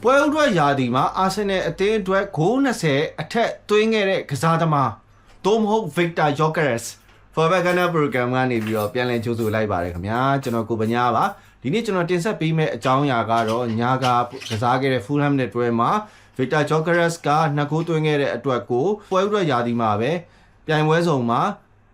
ပွဲဥထွက်ရာသီမှာအာဆင်နယ်အသင်းအတွက်ဂိုး20အထက်သွင်းခဲ့တဲ့ကစားသမားသို့မဟုတ် Victor Gyökeres Forward Gunner Program ကနေပြီးတော့ပြန်လည်ကြိုဆိုလိုက်ပါတယ်ခင်ဗျာကျွန်တော်ကိုပညာပါဒီနေ့ကျွန်တော်တင်ဆက်ပေးမယ့်အကြောင်းအရာကတော့ညာကကစားခဲ့တဲ့ Fulham နဲ့တွဲမှာ Victor Gyökeres က2ဂိုးသွင်းခဲ့တဲ့အတွက်ကိုပွဲဥထွက်ရာသီမှာပဲပြိုင်ပွဲစုံမှာ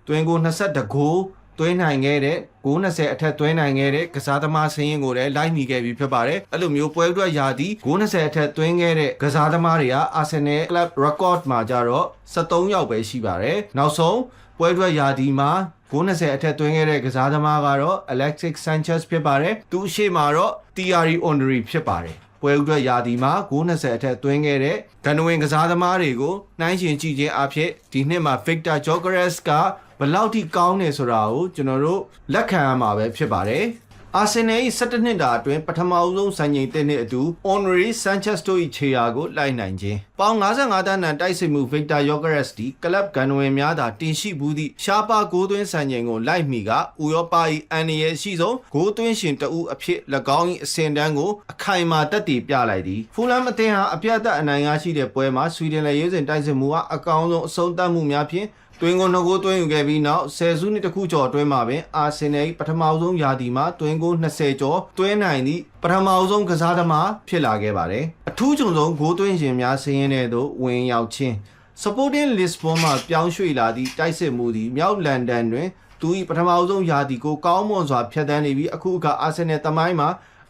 သွင်းဂိုး22ဂိုးသွင်းနိုင်ခဲ့တဲ့ဂိုး20အထက်သွင်းနိုင်ခဲ့တဲ့ကစားသမားစင်းရင်ကိုလည်းလိုက်မိခဲ့ပြီးဖြစ်ပါတယ်အဲ့လိုမျိုးပွဲအတွက်ရာသီဂိုး20အထက်သွင်းခဲ့တဲ့ကစားသမားတွေက Arsenal Club Record မှာကြတော့73ယောက်ပဲရှိပါတယ်နောက်ဆုံးပွဲအတွက်ရာသီမှာဂိုး20အထက်သွင်းခဲ့တဲ့ကစားသမားကတော့ Alexis Sanchez ဖြစ်ပါတယ်သူအရှိမှာတော့ Thierry Henry ဖြစ်ပါတယ်ပွဲဥထွက်ရာသီမှာဂိုး20အထက်သွင်းခဲ့တဲ့ဂန်နဝင်ကစားသမားတွေကိုနှိုင်းယှဉ်ကြည့်ခြင်းအဖြစ်ဒီနှစ်မှာ Victor Gyökeres ကဘယ်လောက်ထိကောင်းနေဆိုတာကိုကျွန်တော်တို့လက်ခံရမှာပဲဖြစ်ပါတယ်အာဆင်နယ်၏17နှစ်တာအတွင်းပထမအဆုံးစံချိန်တင်တဲ့အတူ Henry Sanchez တို့၏ခြေရာကိုလိုက်နိုင်ခြင်းပေါင်55တန်းတန်တိုက်စစ်မှု Victor Gyökeres ဒီကလပ်ဂန်နဝင်များသာတင်ရှိဘူးသည့်ရှားပါဂိုးသွင်းစံချိန်ကိုလိုက်မိကဥရောပ၏အန်ရရဲ့ရှိဆုံးဂိုးသွင်းရှင်တဦးအဖြစ်၎င်း၏အဆင့်တန်းကိုအခိုင်အမာတက်တည်ပြလိုက်သည်ဖူလမ်အသင်းဟာအပြတ်သက်အနိုင်ရရှိတဲ့ပွဲမှာဆွီဒင်လက်ရွေးစင်တိုက်စစ်မှုဟာအကောင်းဆုံးအဆုံးသတ်မှုများဖြင့်တွင်ကို2ဂိုးသွင်းယူခဲ့ပြီးနောက်10စုနှစ်တခုကျော်အတွင်းမှာပင်အာဆင်နယ်ပထမဆုံးရာသီမှာတွင်ကို20ကျော်သွင်းနိုင်သည့်ပထမဆုံးကစားသမားဖြစ်လာခဲ့ပါတယ်အထူးကြုံဆုံးဂိုးသွင်းရှင်များစည်ရင်းတဲ့သို့ဝင်ရောက်ခြင်း Sporting Lisbon မှာပြောင်းရွှေ့လာသည့်တိုက်စစ်မှုသည်မြောက်လန်ဒန်တွင်သူ၏ပထမဆုံးရာသီကိုကောင်းမွန်စွာဖျက်ဆီးနေပြီးအခုအခါအာဆင်နယ်သမိုင်းမှာ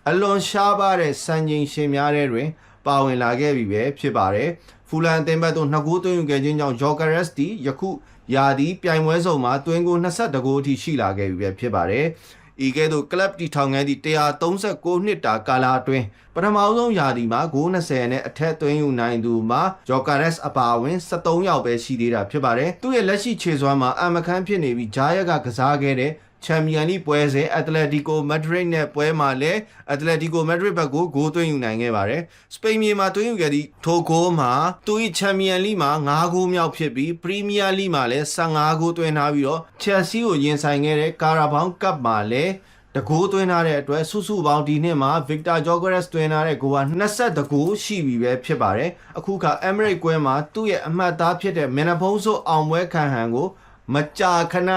အလွန်ရှားပါတဲ့စံချိန်ရှင်များထဲတွင်ပါဝင်လာခဲ့ပြီပဲဖြစ်ပါတယ်ဖူလန်အသင်းဘက်သို့2ဂိုးသွင်းယူခဲ့ခြင်းကြောင့် Gyökeres သည်ယခုရာသီပြိုင်ပွဲစုံမှာတွင်းကို22ဂိုးအထိရှိလာခဲ့ပြီပဲဖြစ်ပါတယ်။ဤကဲ့သို့ကလပ်တီထောင်ငန်းသည့်136နှစ်တာကာလအတွင်းပထမဆုံးရာသီမှာဂိုး20နဲ့အထက်သွင်းယူနိုင်သူမှာ Gyökeres အပါအဝင်73ယောက်ပဲရှိသေးတာဖြစ်ပါတယ်။သူ့ရဲ့လက်ရှိခြေစွမ်းမှာအမခန်းဖြစ်နေပြီးဂျာယက်ကကစားခဲ့တဲ့ချန်ပီယံလိပွဲစဉ်အက်တလက်တီကိုမက်ဒရစ်နဲ့ပွဲမှာလည်းအက်တလက်တီကိုမက်ဒရစ်ဘက်ကိုဂိုးသွင်းယူနိုင်ခဲ့ပါတယ်။စပိန်မြေမှာသွင်းယူခဲ့သည့်ထိုဂိုးမှာသူ၏ချန်ပီယံလိမှာ9ဂိုးမြောက်ဖြစ်ပြီးပရီးမီးယားလိမှာလည်း15ဂိုးသွင်းထားပြီးတော့ချက်ဆီကိုရင်ဆိုင်ခဲ့တဲ့ကာရာဘောင်းကပ်မှာလည်းတကိုးသွင်းထားတဲ့အတွက်စုစုပေါင်းဒီနှစ်မှာ Victor Gyökeres သွင်းထားတဲ့ဂိုးက22ဂိုးရှိပြီပဲဖြစ်ပါတယ်။အခုခါ Emirates ကွဲမှာသူ့ရဲ့အမှတ်သားဖြစ်တဲ့မင်နဖုံးဆိုအောင်ပွဲခံဟန်ကိုမကြာခဏ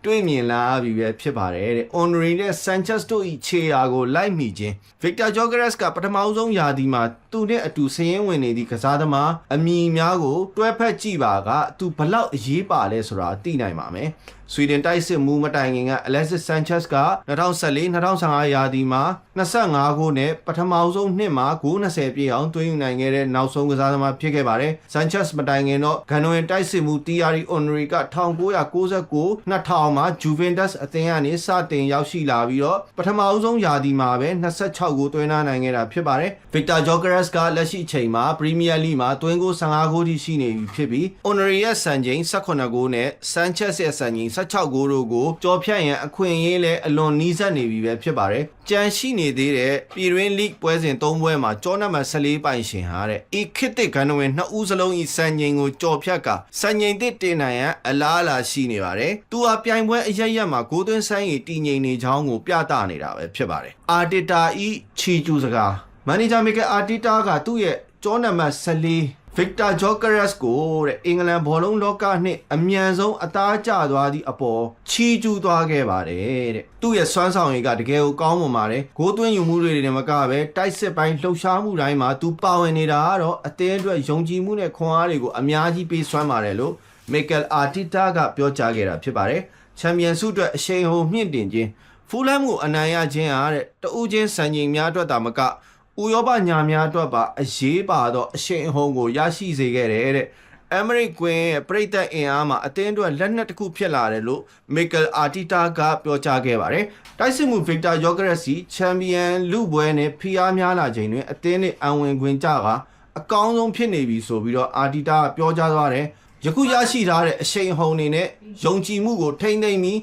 တွေ့မြင်လာပြီပဲဖြစ်ပါတယ်တဲ့ Henry နဲ့ Sanchez တို့၏ခြေရာကိုလိုက်မိခြင်း Victor Gyökeres ကပထမဆုံးရာသီမှာသူနဲ့အတူစည်ရင်းဝင်နေသည့်ကစားသမားအမည်များကိုတွဲဖက်ကြည့်ပါကသူဘလောက်အရေးပါလဲဆိုတာသိနိုင်ပါမယ်ဆွီဒင်တိုက်စစ်မှုမတိုင်ခင်က Alexis Sanchez က2014-2015ရာသီမှာ25ဂိုးနဲ့ပထမဆုံးနှစ်မှာဂိုး20ပြည့်အောင်သွင်းယူနိုင်ခဲ့တဲ့နောက်ဆုံးကစားသမားဖြစ်ခဲ့ပါတယ် Sanchez မတိုင်ခင်တော့ဂန်နဝင်တိုက်စစ်မှု Thierry Henry က1999-2000မှာ Juventus အသင်းကနေစတင်ရောက်ရှိလာပြီးတော့ပထမဆုံးရာသီမှာပဲ26ဂိုးသွင်းနိုင်ခဲ့တာဖြစ်ပါတယ် Victor Gyökeres ကလက်ရှိချိန်မှာ Premier League မှာသွင်းဂိုး15ဂိုးထိရှိနေပြီဖြစ်ပြီး Henry ရဲ့စံချိန်18ဂိုးနဲ့ Sanchez ရဲ့စံချိန်16ဂိုးတို့ကိုကြော်ဖြတ်ရန်အခွင့်အရေးလဲအလွန်နီးစပ်နေပြီပဲဖြစ်ပါတယ်။ကြံရှိနေသေးတဲ့ပြည်တွင်းလိဂ်ပွဲစဉ်3ပွဲမှာကြောနံပါတ်14ပိုင်ရှင်ဟာတဲ့ဤခေတ်သစ်ဂန်နဝင်2ဦးစလုံးဤစံချိန်ကိုကြော်ဖြတ်ကစံချိန်သစ်တင်နိုင်ရန်အလားအလာရှိနေပါတယ်။သူဟာပြိုင်ပွဲအရရက်မှာဂိုးသွင်းဆိုင်ရည်တည်ငြိမ်နေကြောင်းကိုပြသနေတာပဲဖြစ်ပါတယ်။အာတီတာဤချီကျူစကားမန်နေဂျာမီကယ်အာတီတာကသူ့ရဲ့ကြောနံပါတ်14Victor Gyökeres ကိုတဲ့အင်္ဂလန်ဘောလုံးလောကနှင့်အမြန်ဆုံးအသားကျသွားသည့်အပေါ်ချီးကျူးသွားခဲ့ပါတယ်တဲ့သူ့ရဲ့စွမ်းဆောင်ရည်ကတကယ်ကိုကောင်းမွန်ပါတယ်ဂိုးသွင်းယူမှုတွေနဲ့မကပဲတိုက်စစ်ပိုင်းလှုပ်ရှားမှုတိုင်းမှာသူပါဝင်နေတာကတော့အသင်းအတွက်ယုံကြည်မှုနဲ့ခွန်အားတွေကိုအများကြီးပေးစွမ်းပါတယ်လို့မီကယ်အာတီတာကပြောကြားခဲ့တာဖြစ်ပါတယ်ချန်ပီယံဆုအတွက်အရှိန်ဟုန်မြင့်တင်ခြင်းဖူလမ်ကိုအနိုင်ရခြင်းဟာတဲ့တဦးချင်းစံချိန်များအတွက်သာမကဥရောပညာများအတွက်ပါအရေးပါသောအရှိန်အဟုန်ကိုရရှိစေခဲ့တဲ့ Emirates ကွင်းရဲ့ပရိသတ်အင်အားမှာအသင်းအတွက်လက်နက်တစ်ခုဖြစ်လာတယ်လို့ Mikel Arteta ကပြောကြားခဲ့ပါတယ်။တိုက်စစ်မှု Victor Gyökeres ချန်ပီယံလူပွဲနဲ့ဖိအားများလာချိန်တွင်အသင်းနဲ့အံဝင်ခွင်ကြကအကောင်းဆုံးဖြစ်နေပြီဆိုပြီးတော့ Arteta ကပြောကြားသွားတယ်။ယခုရရှိထားတဲ့အရှိန်အဟုန်တွေနဲ့ယုံကြည်မှုကိုထိန်းသိမ်းပြီး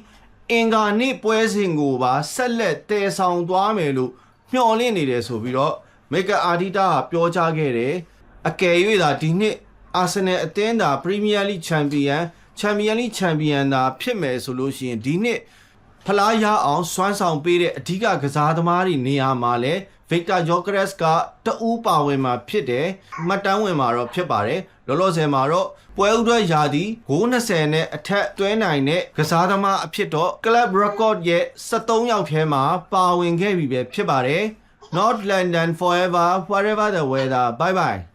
အင်္ဂါနေ့ပွဲစဉ်ကိုပါဆက်လက်တည်ဆောင်သွားမယ်လို့မျှော်လင့်နေတယ်ဆိုပြီးတော့မီကယ်အာတီတာကပြောကြားခဲ့တယ်အကယ်၍သာဒီနှစ်အာဆင်နယ်အသင်းသာပရီးမီးယားလိချန်ပီယံသာဖြစ်မယ်ဆိုလို့ရှိရင်ဒီနှစ်ဖလားရအောင်စွမ်းဆောင်ပေးတဲ့အဓိကကစားသမားတွေနေရာမှာလဲ Victor Gyokeres ကတဦးပါဝင်မှာဖြစ်တယ်မှတ်တမ်းဝင်မှာတော့ဖြစ်ပါတယ်လောလောဆယ်မှာတော့ပွဲဥထွက်ရာသီဂိုး20နဲ့အထက်တွဲနိုင်တဲ့ကစားသမားအဖြစ်တော့ Club Record ရဲ့73ယောက်ထဲမှာပါဝင်ခဲ့ပြီပဲဖြစ်ပါတယ်North London forever the weather bye bye